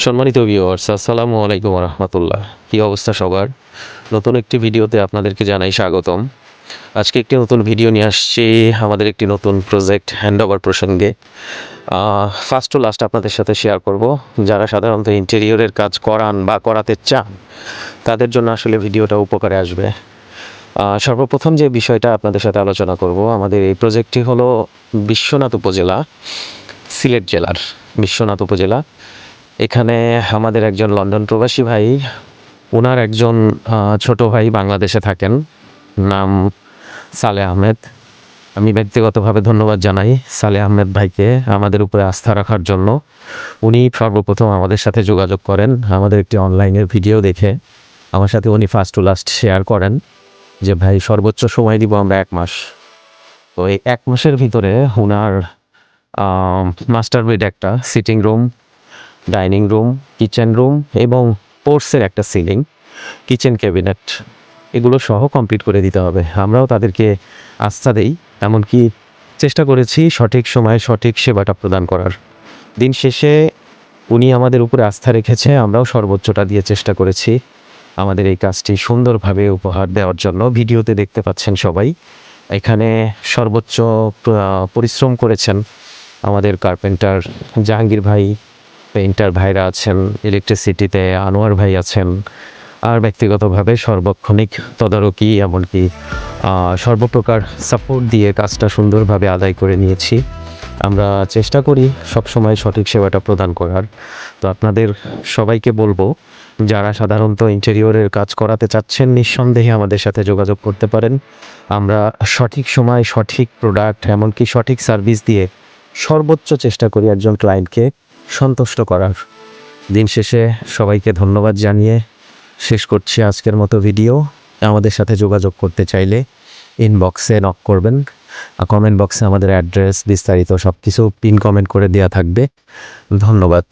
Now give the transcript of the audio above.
সম্মানিত ভিউয়ার্স, আসসালামু আলাইকুম রহমতুল্লাহ। কী অবস্থা সবার? নতুন একটি ভিডিওতে আপনাদেরকে জানাই স্বাগতম। আজকে একটি নতুন ভিডিও নিয়ে আসছি আমাদের একটি নতুন প্রজেক্ট হ্যান্ডওভার প্রসঙ্গে। ফার্স্ট টু লাস্ট আপনাদের সাথে শেয়ার করব। যারা সাধারণত ইন্টেরিয়রের কাজ করান বা করাতে চান তাদের জন্য আসলে ভিডিওটা উপকারে আসবে। সর্বপ্রথম যে বিষয়টা আপনাদের সাথে আলোচনা করব, আমাদের এই প্রজেক্টটি হলো বিশ্বনাথ উপজেলা, সিলেট জেলার বিশ্বনাথ উপজেলা। এখানে আমাদের একজন লন্ডন প্রবাসী ভাই, ওনার একজন ছোট ভাই বাংলাদেশে থাকেন, নাম সালেহ আহমেদ। আমি ব্যক্তিগতভাবে ধন্যবাদ জানাই সালেহ আহমেদ ভাইকে আমাদের উপরে আস্থা রাখার জন্য। উনি সর্বপ্রথম আমাদের সাথে যোগাযোগ করেন আমাদের একটি অনলাইনের ভিডিও দেখে। আমার সাথে উনি ফার্স্ট টু লাস্ট শেয়ার করেন যে ভাই সর্বোচ্চ সময় দিব আমরা 1 মাস। তো এই 1 মাসের ভিতরে ওনার মাস্টার বেড, একটা sitting room, dining room, kitchen room এবং পোর্টসের একটা সিলিং, কিচেন ক্যাবিনেট, এগুলো সহ কমপ্লিট করে দিতে হবে। আমরাও তাদেরকে আস্থা দেই, এমনকি চেষ্টা করেছি সঠিক সময়ে সঠিক সেবাটা প্রদান করার। দিন শেষে উনি আমাদের উপরে আস্থা রেখেছে, আমরাও সর্বোচ্চটা দিয়ে চেষ্টা করেছি আমাদের এই কাজটি সুন্দরভাবে উপহার দেওয়ার জন্য। ভিডিওতে দেখতে পাচ্ছেন সবাই, এখানে সর্বোচ্চ পরিশ্রম করেছেন আমাদের কার্পেন্টার জাহাঙ্গীর ভাই, পেইন্টার ভাইরা আছেন, ইলেকট্রিসিটিতে আনোয়ার ভাই আছেন, আর ব্যক্তিগতভাবে সর্বক্ষণিক তদারকি এমনকি সর্বপ্রকার সাপোর্ট দিয়ে কাজটা সুন্দরভাবে আদায় করে নিয়েছি। আমরা চেষ্টা করি সবসময় সঠিক সেবাটা প্রদান করার। তো আপনাদের সবাইকে বলবো, যারা সাধারণত ইন্টেরিয়রের কাজ করাতে চাচ্ছেন নিঃসন্দেহে আমাদের সাথে যোগাযোগ করতে পারেন। আমরা সঠিক সময় সঠিক প্রোডাক্ট এমনকি সঠিক সার্ভিস দিয়ে সর্বোচ্চ চেষ্টা করি একজন ক্লায়েন্টকে সন্তুষ্ট করার। দিন শেষে সবাইকে ধন্যবাদ জানিয়ে শেষ করছি আজকের মতো ভিডিও। আমাদের সাথে যোগাযোগ করতে চাইলে ইনবক্সে নক করবেন, কমেন্ট বক্সে আমাদের অ্যাড্রেস বিস্তারিত সব কিছু পিন কমেন্ট করে দেওয়া থাকবে। ধন্যবাদ।